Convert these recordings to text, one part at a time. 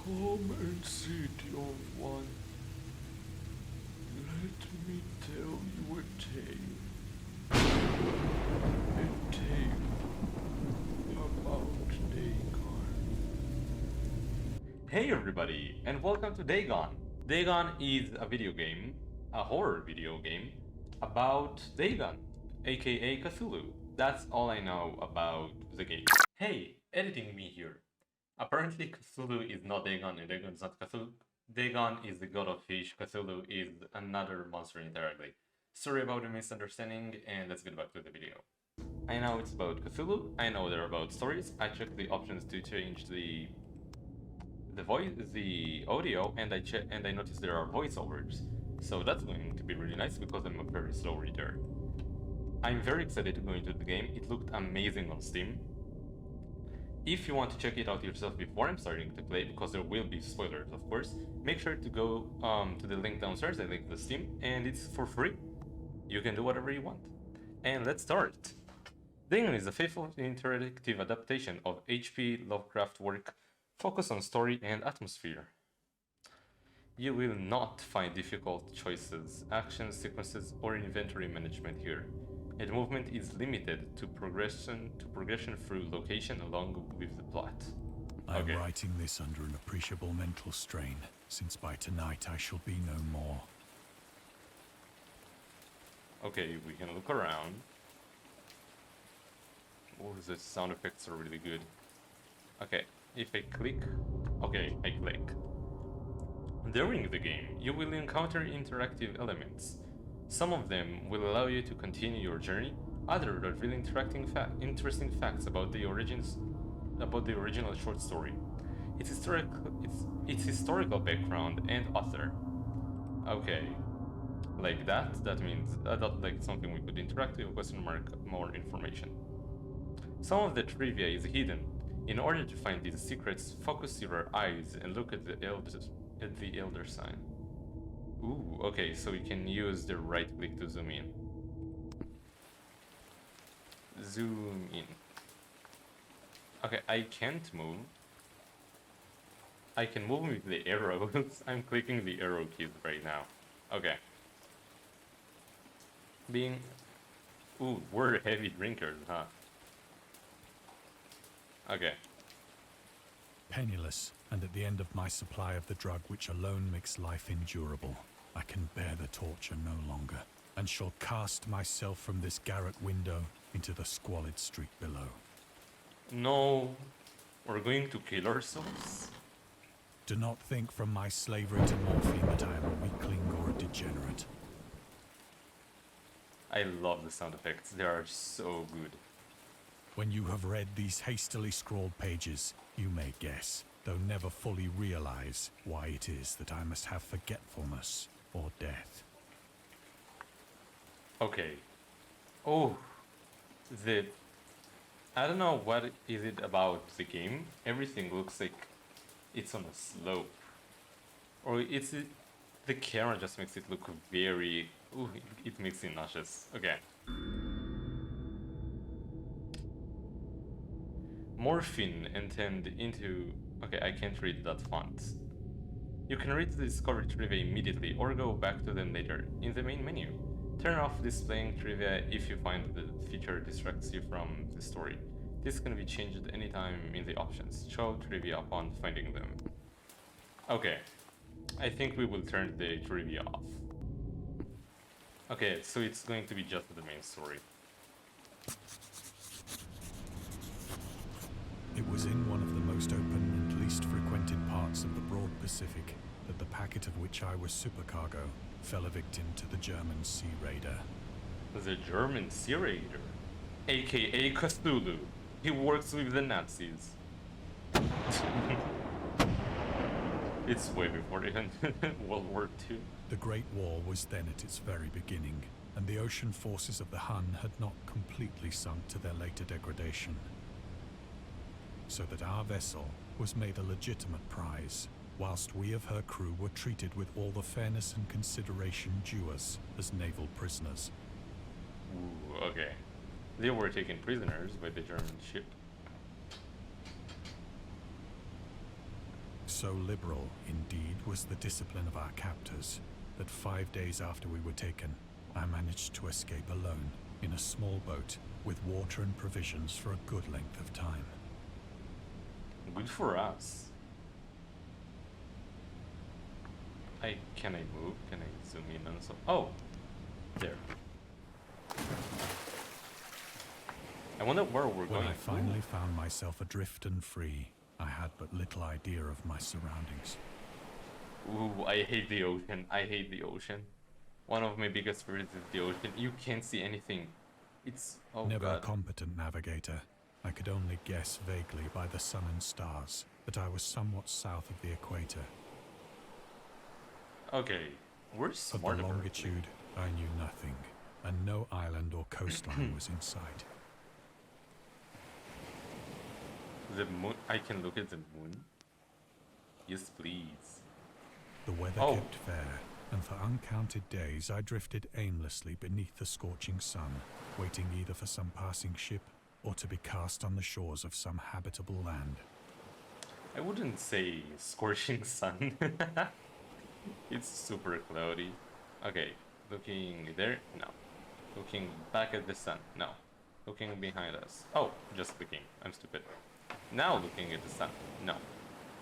Come and sit, young one. Let me tell you a tale. A tale about Dagon. Hey everybody, and welcome to Dagon. Dagon is a video game, a horror video game, about Dagon, aka Cthulhu. That's all I know about the game. Hey, editing me here. Apparently Cthulhu is not Dagon and Dagon is not Cthulhu. Dagon is the god of fish, Cthulhu is another monster entirely. Sorry about the misunderstanding, and let's get back to the video. I know it's about Cthulhu, I know they're about stories, I checked the options to change the voice, the audio, and I noticed there are voiceovers. So that's going to be really nice because I'm a very slow reader. I'm very excited to go into the game. It looked amazing on Steam. If you want to check it out yourself before I'm starting to play, because there will be spoilers, of course, make sure to go to the link downstairs. I linked the Steam, and it's for free. You can do whatever you want. And let's start. Dagon is a faithful interactive adaptation of H.P. Lovecraft work focused on story and atmosphere. You will not find difficult choices, action sequences, or inventory management here, and movement is limited to progression through location along with the plot. I am writing this under an appreciable mental strain, since by tonight I shall be no more. Okay, we can look around. Oh, the sound effects are really good. Okay, if I click... Okay, I click. During the game, you will encounter interactive elements. Some of them will allow you to continue your journey, others reveal interesting facts about the original short story, its historical background and author. Okay, like that. That means that's like something we could interact with. Question mark, more information. Some of the trivia is hidden. In order to find these secrets, focus your eyes and look at the elder sign. Ooh, okay, so you can use the right click to zoom in. Zoom in. Okay, I can't move. I can move with the arrows. I'm clicking the arrow keys right now. Okay. Ooh, we're heavy drinkers, huh? Okay. Penniless, and at the end of my supply of the drug which alone makes life endurable, I can bear the torture no longer, and shall cast myself from this garret window into the squalid street below. No, we're going to kill ourselves? Do not think from my slavery to morphine that I am a weakling or a degenerate. I love the sound effects, they are so good. When you have read these hastily scrawled pages, you may guess, though never fully realize, why it is that I must have forgetfulness or death. Okay. Oh, I don't know what is it about the game. Everything looks like it's on a slope. Or the camera just makes it look very... Ooh, it makes it nauseous. Okay. Morphine and turned into... Okay, I can't read that font. You can read the discovery trivia immediately or go back to them later in the main menu. Turn off displaying trivia if you find the feature distracts you from the story. This can be changed anytime in the options. Show trivia upon finding them. Okay, I think we will turn the trivia off. Okay, so it's going to be just the main story. It was in one of the most open and least frequented parts of the broad Pacific that the packet of which I was supercargo fell a victim to the German sea raider. The German sea raider, aka Cthulhu. He works with the Nazis. It's way before even World War II. The Great War was then at its very beginning, and the ocean forces of the Hun had not completely sunk to their later degradation. So that our vessel was made a legitimate prize, whilst we of her crew were treated with all the fairness and consideration due us as naval prisoners. Ooh, okay. They were taken prisoners by the German ship. So liberal, indeed, was the discipline of our captors, that 5 days after we were taken, I managed to escape alone in a small boat with water and provisions for a good length of time. Good for us. Can I move? Can I zoom in on some? Oh, there. I wonder where we're When going. I finally found myself adrift and free, I had but little idea of my surroundings. Ooh, I hate the ocean. I hate the ocean. One of my biggest fears is the ocean. You can't see anything. It's oh Never god. a competent navigator, I could only guess vaguely by the sun and stars that I was somewhat south of the equator. Okay, we're Of smart. the apparently. longitude, I knew nothing, and no island or coastline was in sight. The moon. I can look at the moon. Yes, please. The weather Oh. kept fair, and for uncounted days I drifted aimlessly beneath the scorching sun, waiting either for some passing ship or to be cast on the shores of some habitable land. I wouldn't say scorching sun. It's super cloudy. Okay, looking there? No. Looking back at the sun? No. Looking behind us? Oh, just looking. I'm stupid. Now looking at the sun? No.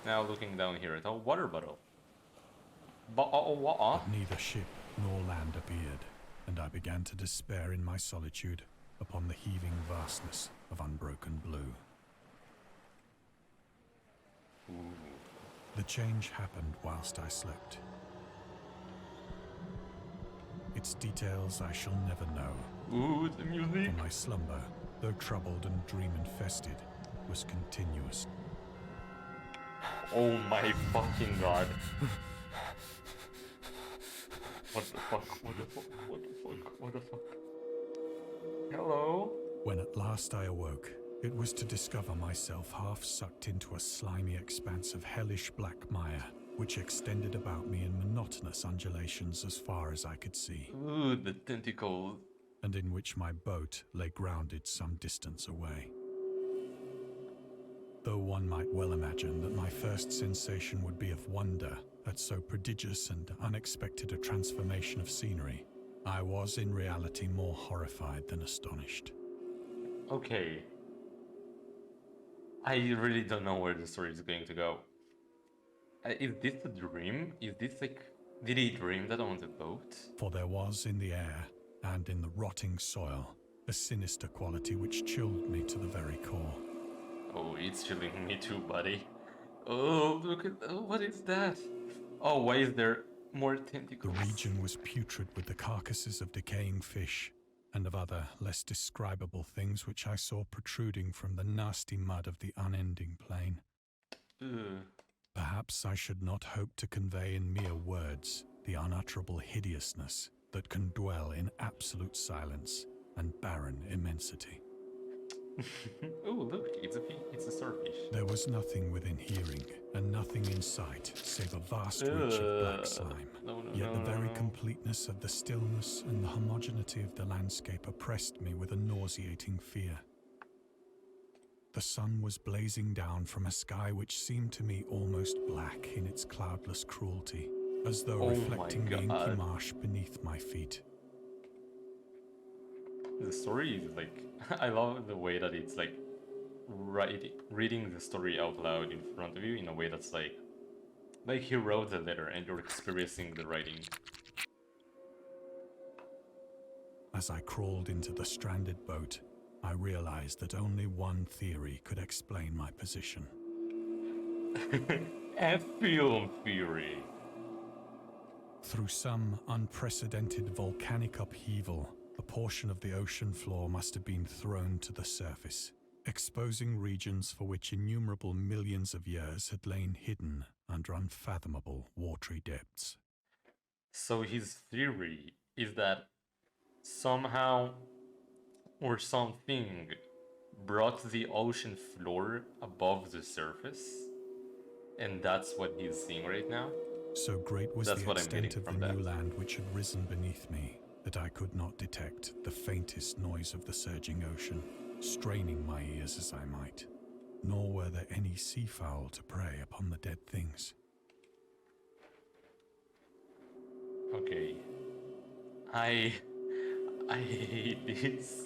Now looking down here at a water bottle. What? But neither ship nor land appeared, and I began to despair in my solitude upon the heaving vastness of unbroken blue. Ooh. The change happened whilst I slept. Its details I shall never know, Ooh, the music. for my slumber, though troubled and dream-infested, was continuous. Oh my fucking god. What the fuck? What the fuck? What the fuck? What the fuck? Hello? When at last I awoke, it was to discover myself half sucked into a slimy expanse of hellish black mire, which extended about me in monotonous undulations as far as I could see, Ooh, the tentacles. and in which my boat lay grounded some distance away. Though one might well imagine that my first sensation would be of wonder at so prodigious and unexpected a transformation of scenery, I was in reality more horrified than astonished. Okay. I really don't know where the story is going to go. Is this a dream? Is this like... Did he dream that on the boat? For there was in the air, and in the rotting soil, a sinister quality which chilled me to the very core. Oh, it's chilling me too, buddy. Oh, look at... Oh, what is that? Oh, why is there more The tentacles? region was putrid with the carcasses of decaying fish, and of other, less describable things which I saw protruding from the nasty mud of the unending plain. Ugh. Perhaps I should not hope to convey in mere words the unutterable hideousness that can dwell in absolute silence and barren immensity. Oh, look, it's a starfish. There was nothing within hearing, and nothing in sight, save a vast reach of black slime. No, no, Yet no, the very no. completeness of the stillness and the homogeneity of the landscape oppressed me with a nauseating fear. The sun was blazing down from a sky which seemed to me almost black in its cloudless cruelty, as though Oh my reflecting the inky God. marsh beneath my feet. The story is like... I love the way that it's like... reading the story out loud in front of you in a way that's like... Like he wrote the letter and you're experiencing the writing. As I crawled into the stranded boat, I realized that only one theory could explain my position. A film theory. Through some unprecedented volcanic upheaval, a portion of the ocean floor must have been thrown to the surface, exposing regions for which innumerable millions of years had lain hidden under unfathomable watery depths. So his theory is that somehow or something brought the ocean floor above the surface, and that's what he's seeing right now. So great was That's the what I'm extent getting of the from new that. land which had risen beneath me that I could not detect the faintest noise of the surging ocean, straining my ears as I might. nor were there any seafowl to prey upon the dead things. Okay. I hate this.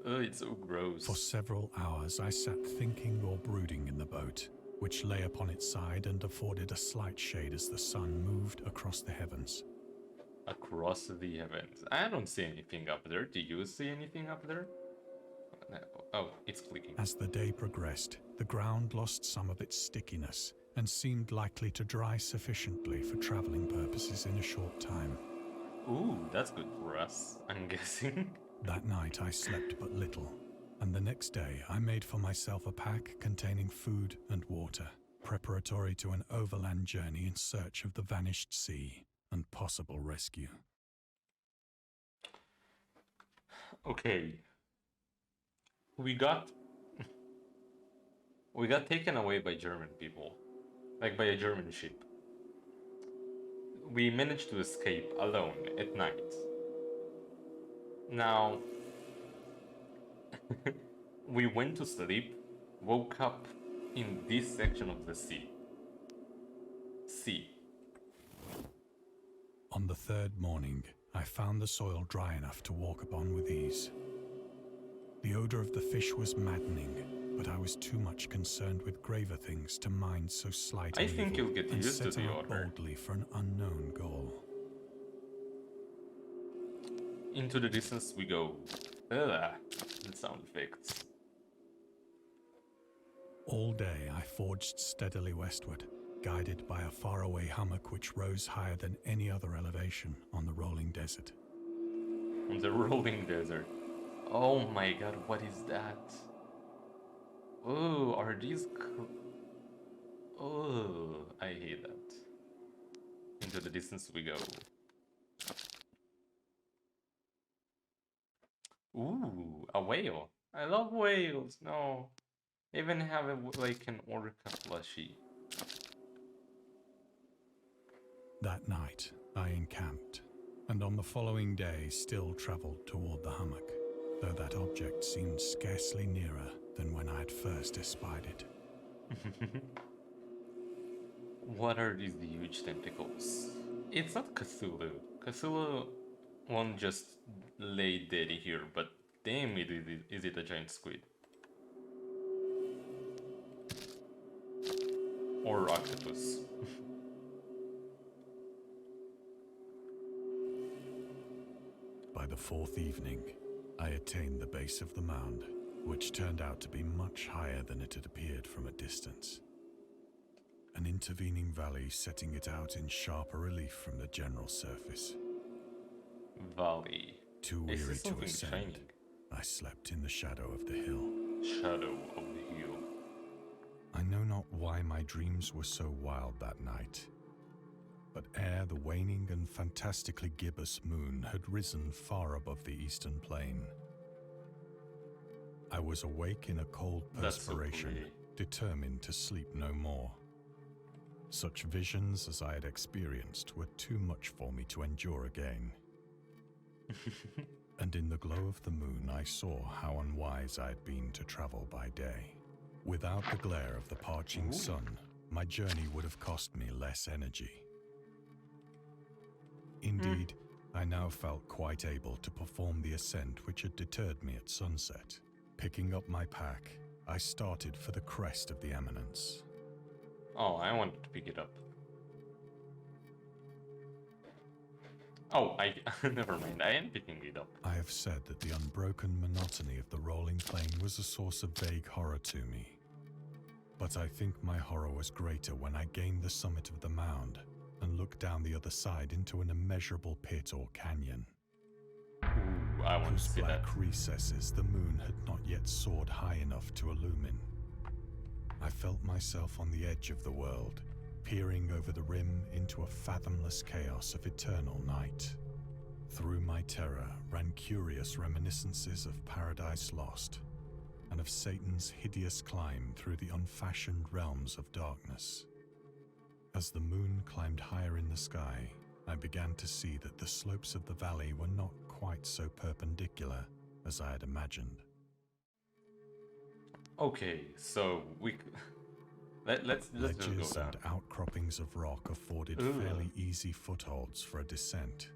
Oh, it's so gross. For several hours I sat thinking or brooding in the boat, which lay upon its side and afforded a slight shade as the sun moved across the heavens. Across the heavens. I don't see anything up there. Do you see anything up there? No. Oh, it's clicking. As the day progressed, the ground lost some of its stickiness and seemed likely to dry sufficiently for traveling purposes in a short time. Ooh, that's good for us, I'm guessing. That night I slept but little, and the next day I made for myself a pack containing food and water, preparatory to an overland journey in search of the vanished sea and possible rescue. Okay. We got taken away by German people. Like by a German ship. We managed to escape alone at night. Now, we went to sleep, woke up in this section of the sea. On the third morning, I found the soil dry enough to walk upon with ease. The odor of the fish was maddening, but I was too much concerned with graver things to mind so slight I an think evil, you'll get and used to set the out odor. boldly for an unknown goal. Into the distance we go. Ugh, the sound effects. All day I forged steadily westward, guided by a faraway hummock which rose higher than any other elevation on the rolling desert. On the rolling desert. Oh my god, what is that? Oh, are these... Oh, I hate that. Into the distance we go. Ooh, a whale. I love whales. No. They even have like an orca plushie. That night I encamped, and on the following day still travelled toward the hummock, though that object seemed scarcely nearer than when I had first espied it. What are these huge tentacles? It's not Cthulhu. Cthulhu won't just lay dead here, but damn it, is it a giant squid? Or octopus. By the fourth evening, I attained the base of the mound, which turned out to be much higher than it had appeared from a distance. An intervening valley setting it out in sharper relief from the general surface. Valley. Too Is weary this to something ascend, shining? I slept in the shadow of the hill. Shadow of the hill. I know not why my dreams were so wild that night, but ere the waning and fantastically gibbous moon had risen far above the eastern plain, I was awake in a cold perspiration, determined to sleep no more. Such visions as I had experienced were too much for me to endure again. And in the glow of the moon I saw how unwise I had been to travel by day. Without the glare of the parching sun, my journey would have cost me less energy. Indeed, I now felt quite able to perform the ascent which had deterred me at sunset. Picking up my pack, I started for the crest of the eminence. Oh, I wanted to pick it up. Oh, never mind, I am picking it up. I have said that the unbroken monotony of the rolling plain was a source of vague horror to me. But I think my horror was greater when I gained the summit of the mound and looked down the other side into an immeasurable pit or canyon. Ooh, I want to Whose see that. black recesses the moon had not yet soared high enough to illumine. I felt myself on the edge of the world, peering over the rim into a fathomless chaos of eternal night. Through my terror ran curious reminiscences of Paradise Lost, and of Satan's hideous climb through the unfashioned realms of darkness. As the moon climbed higher in the sky, I began to see that the slopes of the valley were not quite so perpendicular as I had imagined. Okay, so let's just Ledges go down. and outcroppings of rock afforded Ugh. fairly easy footholds for a descent,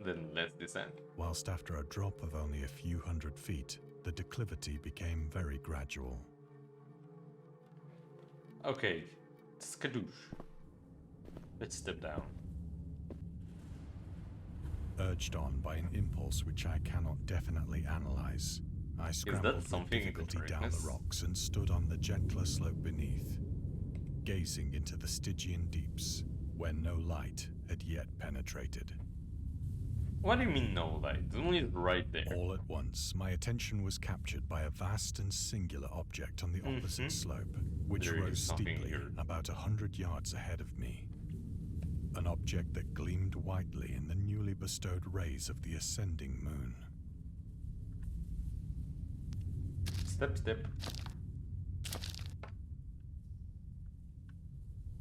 Then let's descend. whilst after a drop of only a few hundred feet, the declivity became very gradual. Okay, skadoosh. Let's step down. Urged on by an impulse which I cannot definitely analyze, I scrambled with something in the difficulty down darkness? the rocks and stood on the gentler slope beneath, gazing into the Stygian deeps, where no light had yet penetrated. What do you mean no light? The moon is right there. All at once, my attention was captured by a vast and singular object on the opposite slope, which There is rose something steeply here. about 100 yards ahead of me. An object that gleamed whitely in the newly bestowed rays of the ascending moon. Step, step.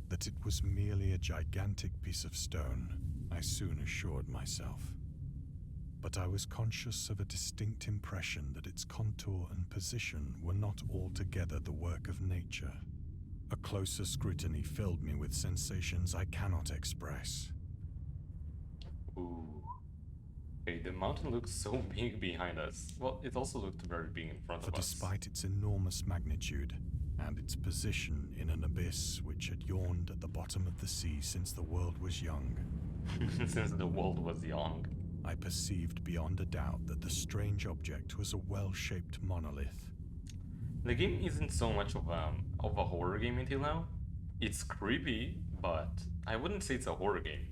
That it was merely a gigantic piece of stone, I soon assured myself. But I was conscious of a distinct impression that its contour and position were not altogether the work of nature. A closer scrutiny filled me with sensations I cannot express. Ooh. Okay, the mountain looks so big behind us. Well, it also looked very big in front For of us. despite its enormous magnitude, and its position in an abyss which had yawned at the bottom of the sea since the world was young, Since the world was young. I perceived beyond a doubt that the strange object was a well-shaped monolith. The game isn't so much of a horror game until now. It's creepy, but I wouldn't say it's a horror game.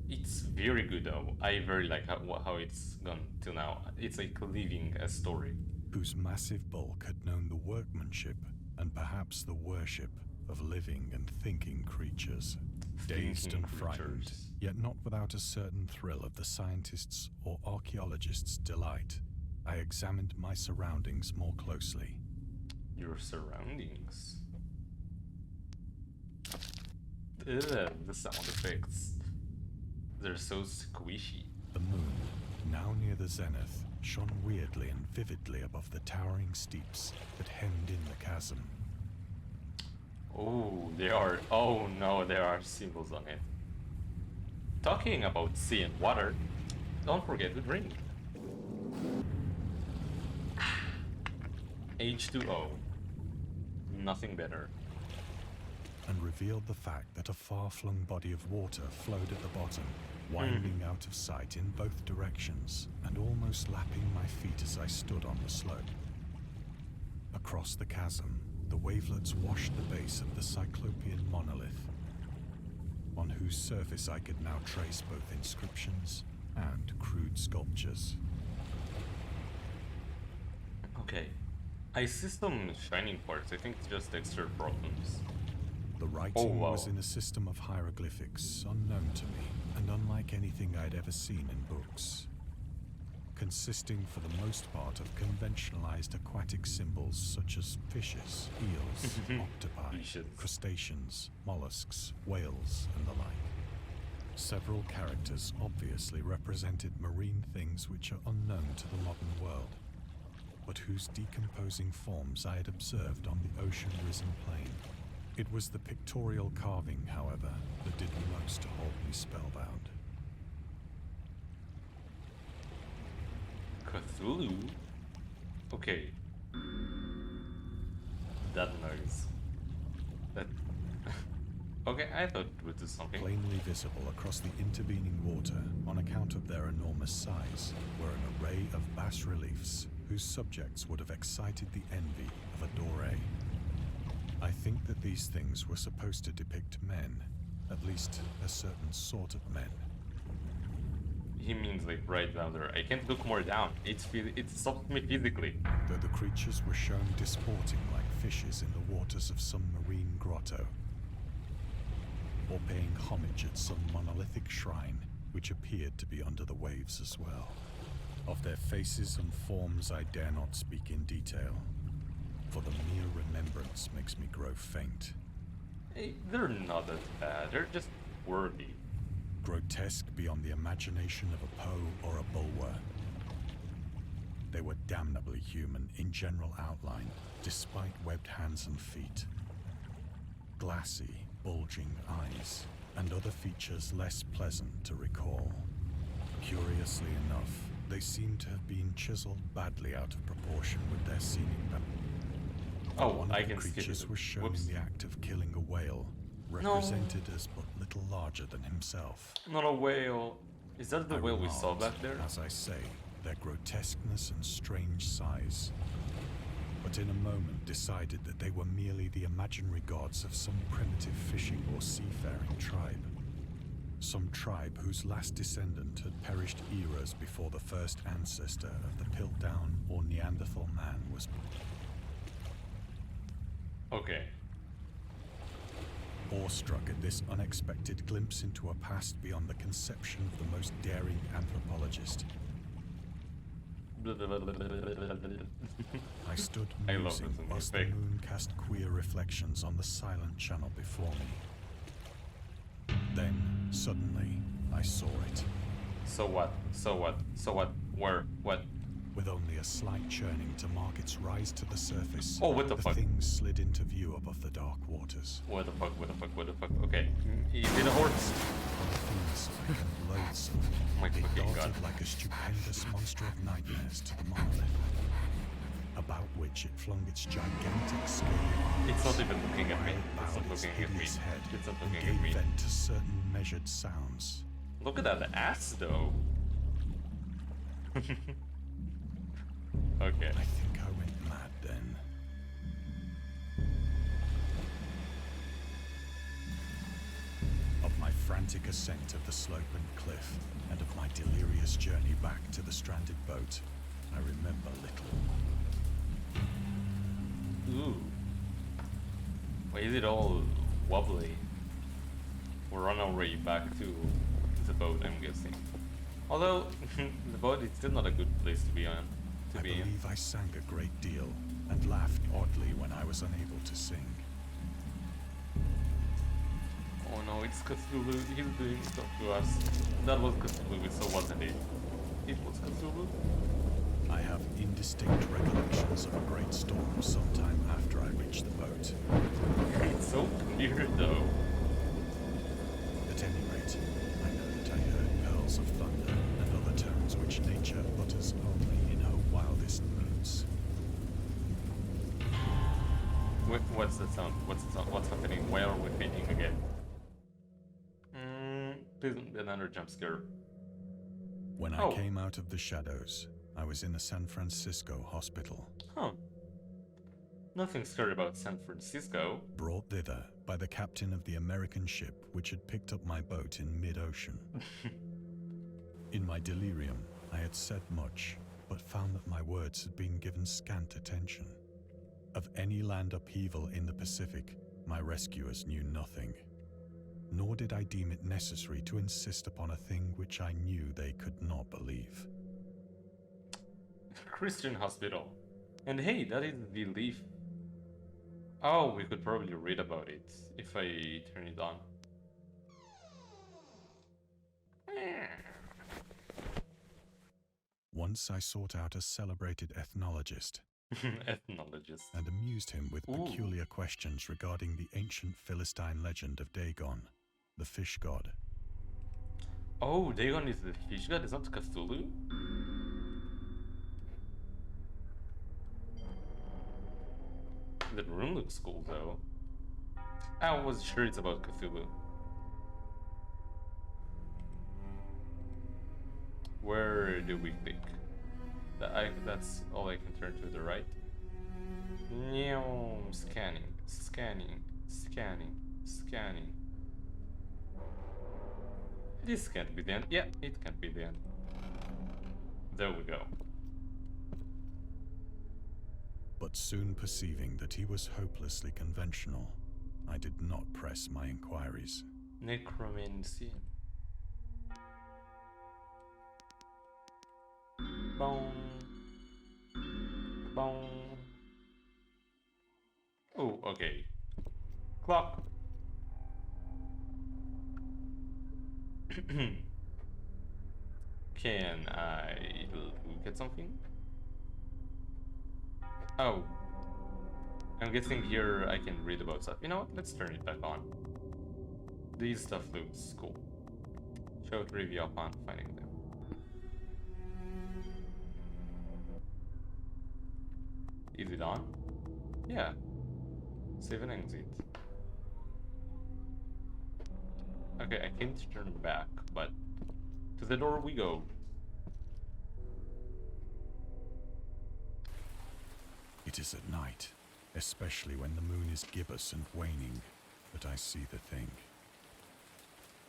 It's very good though. I very like how it's gone till now. It's like living a story. Whose massive bulk had known the workmanship and perhaps the worship of living and thinking creatures. Dazed Thinking and frightened, creatures. yet not without a certain thrill of the scientist's or archaeologist's delight, I examined my surroundings more closely. Your surroundings. Ugh, the sound effects. They're so squishy. The moon, now near the zenith, shone weirdly and vividly above the towering steeps that hemmed in the chasm. Oh, oh no, there are symbols on it. Talking about sea and water, don't forget to drink. H2O. Nothing better. And revealed the fact that a far-flung body of water flowed at the bottom, winding out of sight in both directions and almost lapping my feet as I stood on the slope. Across the chasm, the wavelets washed the base of the Cyclopean monolith, on whose surface I could now trace both inscriptions and crude sculptures. Okay. I see some shining parts. I think it's just texture problems. The writing wow. was in a system of hieroglyphics unknown to me and unlike anything I'd ever seen in books, consisting for the most part of conventionalized aquatic symbols such as fishes, eels, octopi, Fishes. crustaceans, mollusks, whales, and the like. Several characters obviously represented marine things which are unknown to the modern world, but whose decomposing forms I had observed on the ocean-risen plain. It was the pictorial carving, however, that did most to hold me spellbound. Cthulhu? Okay. That noise. That... okay, I thought it would do something. Plainly visible across the intervening water, on account of their enormous size, were an array of bas-reliefs whose subjects would have excited the envy of a Doré. I think that these things were supposed to depict men, at least a certain sort of men. He means like right down there. I can't look more down. It stops me physically. Though the creatures were shown disporting like fishes in the waters of some marine grotto, or paying homage at some monolithic shrine which appeared to be under the waves as well. Of their faces and forms I dare not speak in detail, for the mere remembrance makes me grow faint. Hey, they're not that bad. They're just worthy. Grotesque beyond the imagination of a Poe or a Bulwer. They were damnably human in general outline, despite webbed hands and feet. Glassy, bulging eyes, and other features less pleasant to recall. Curiously enough, they seem to have been chiseled badly out of proportion with their seeming Oh, one of I the can skip creatures it. was shown Whoops. in the act of killing a whale, represented as but little larger than himself. Not a whale. Is that the I whale we saw remarked, back there? as I say, their grotesqueness and strange size. But in a moment decided that they were merely the imaginary gods of some primitive fishing or seafaring tribe. Some tribe whose last descendant had perished eras before the first ancestor of the Piltdown or Neanderthal man was born. Okay. Awestruck at this unexpected glimpse into a past beyond the conception of the most daring anthropologist, I stood I love musing this whilst the effect. moon cast queer reflections on the silent channel before me. Then, suddenly, I saw it. So what? So what? So what? Where? What? With only a slight churning to mark its rise to the surface, Oh, what the fuck? thing slid into view above the dark waters. What the fuck? What the fuck? What the fuck? Okay. Is it a horse? Unphoenicic and loathsome, My it fucking darted god. like a stupendous monster of nightmares to the monolith, about which it flung its gigantic scaly arms. It's not even looking at me. while It's not bowed its looking at me. hideous head It's not and looking gave at me. vent to certain measured sounds. Look at that ass, though. Okay. I think I went mad then. Of my frantic ascent of the slope and cliff, and of my delirious journey back to the stranded boat, I remember little. Ooh. Why is it all wobbly? We're on our way back to the boat, I'm guessing. Although, the boat is still not a good place to be on. I believe I sang a great deal, and laughed oddly when I was unable to sing. Oh no, it's Cthulhu. He's doing stuff to us. That was Cthulhu, so wasn't it? It was Cthulhu. I have indistinct recollections of a great storm sometime after I reached the boat. It's so clear though. At any rate, I know that I heard pearls of thunder and other tones which nature utters only in her wildest moods. What's the sound? What's the sound? What's happening? Why are we fainting again? Please don't be another jump scare. When I Oh. came out of the shadows, I was in a San Francisco hospital, Huh. Nothing scary about San Francisco. brought thither by the captain of the American ship which had picked up my boat in mid-ocean. In my delirium, I had said much, but found that my words had been given scant attention. Of any land upheaval in the Pacific, my rescuers knew nothing. Nor did I deem it necessary to insist upon a thing which I knew they could not believe. Christian hospital. And hey, that is the leaf. Oh, we could probably read about it if I turn it on. Once I sought out a celebrated ethnologist Ethnologist. and amused him with Ooh. peculiar questions regarding the ancient Philistine legend of Dagon, the fish god. Oh, Dagon is the fish god, is not Cthulhu? That room looks cool though. I was sure it's about Cthulhu. Where do we click? That's all I can turn to the right. No, scanning, scanning, scanning, scanning. This can't be the end. Yeah, it can't be the end. There we go. But soon perceiving that he was hopelessly conventional, I did not press my inquiries. Necromancy. Boom. Boom. Oh, okay. Clock. Can I look at something? Oh. I'm guessing here I can read about stuff. You know what? Let's turn it back on. These stuff looks cool. Show trivia upon finding them. Is it on? Yeah. Save and exit. Okay, I can't turn back, but to the door we go. It is at night, especially when the moon is gibbous and waning, that I see the thing.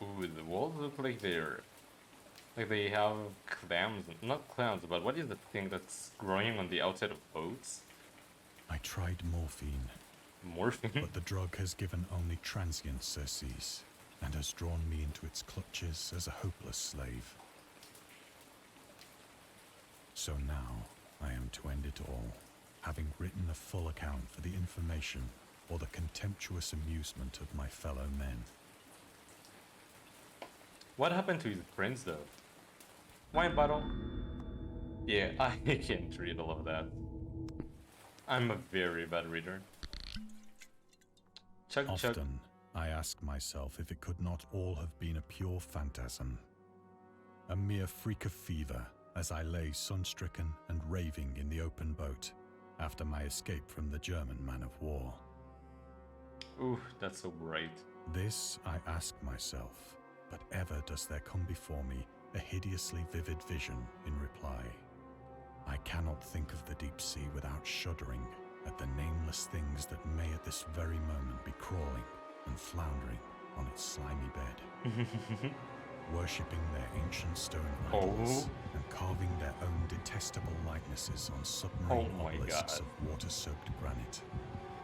Ooh, the walls look like they have clams, not clams, but what is the thing that's growing on the outside of boats? I tried morphine, Morphine? but the drug has given only transient surcease, and has drawn me into its clutches as a hopeless slave. So now, I am to end it all, having written a full account for the information or the contemptuous amusement of my fellow men. What happened to his friends though? Wine bottle? Yeah, I can't read all of that. I'm a very bad reader. Chug chug. Often, I ask myself if it could not all have been a pure phantasm. A mere freak of fever as I lay sun-stricken and raving in the open boat after my escape from the German man-of-war. Ooh, that's so bright. This I ask myself, but ever does there come before me a hideously vivid vision in reply. I cannot think of the deep sea without shuddering at the nameless things that may at this very moment be crawling and floundering on its slimy bed, worshipping their ancient stone idols and carving their own detestable likenesses on submarine obelisks of water-soaked granite.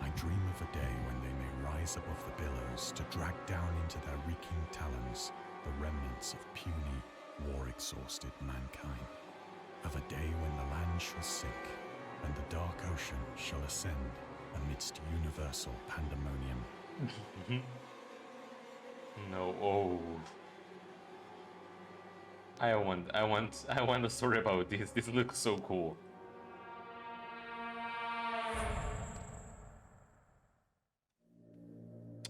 I dream of a day when they may rise above the billows to drag down into their reeking talons the remnants of puny, war-exhausted mankind. Of a day when the land shall sink and the dark ocean shall ascend amidst universal pandemonium. No, oh. I want a story about this. This looks so cool.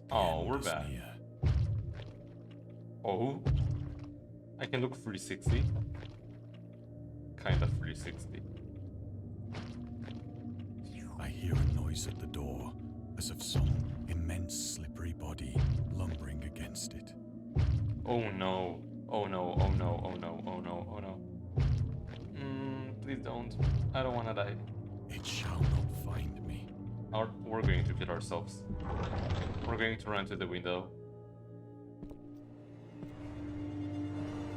Oh, we're back. Oh, I can look 360. Kind of 360. I hear a noise at the door, as of some immense slippery body lumbering against it. Oh no. Oh no, oh no, oh no, oh no, oh no. Please don't. I don't wanna die. It shall not find me. We're going to kill ourselves. We're going to run to the window.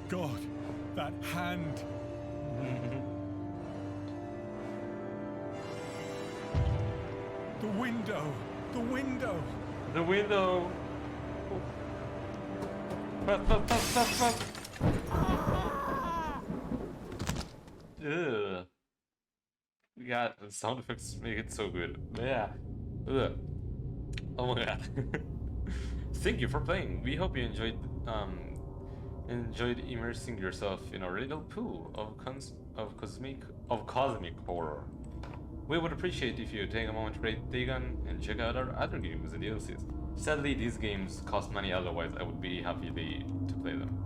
God, that hand! The window! The window! The window! Fast. Ugh. Yeah, the sound effects make it so good. Yeah. Ugh. Oh my god. Thank you for playing. We hope you enjoyed immersing yourself in a little pool of cosmic horror. We would appreciate if you take a moment to rate Dagon and check out our other games and DLCs. Sadly, these games cost money, otherwise I would be happy to play them.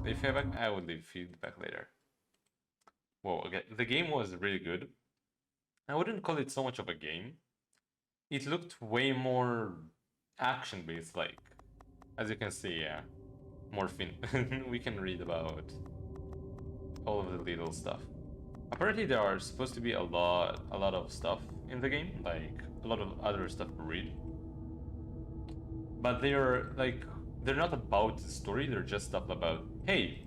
Leave feedback, I would leave feedback later. Whoa, okay, the game was really good. I wouldn't call it so much of a game. It looked way more action-based, like, as you can see, yeah. Morphine. We can read about all of the little stuff. Apparently there are supposed to be a lot of stuff in the game, like a lot of other stuff to read. But they're not about the story, they're just stuff about, hey,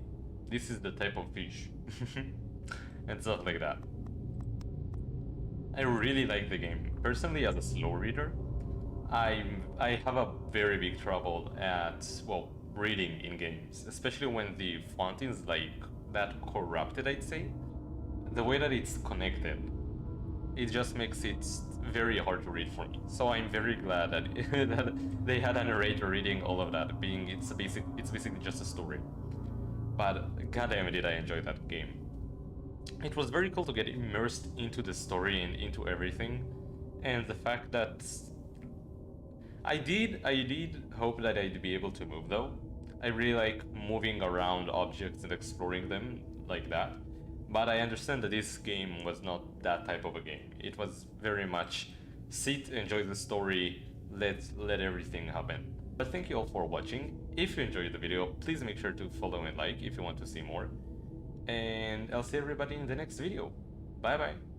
this is the type of fish. And stuff like that. I really like the game. Personally, as a slow reader, I have a very big trouble at, well, reading in games, especially when the font is like that corrupted, I'd say. The way that it's connected, it just makes it very hard to read for me. So I'm very glad that, that they had a narrator reading all of that, being it's basically just a story. But goddamn did I enjoy that game. it was very cool to get immersed into the story and into everything. And the fact that I did hope that I'd be able to move though. I really like moving around objects and exploring them like that. But I understand that this game was not that type of a game. It was very much sit, enjoy the story, let everything happen. But thank you all for watching. If you enjoyed the video, please make sure to follow and like if you want to see more. And I'll see everybody in the next video. Bye bye.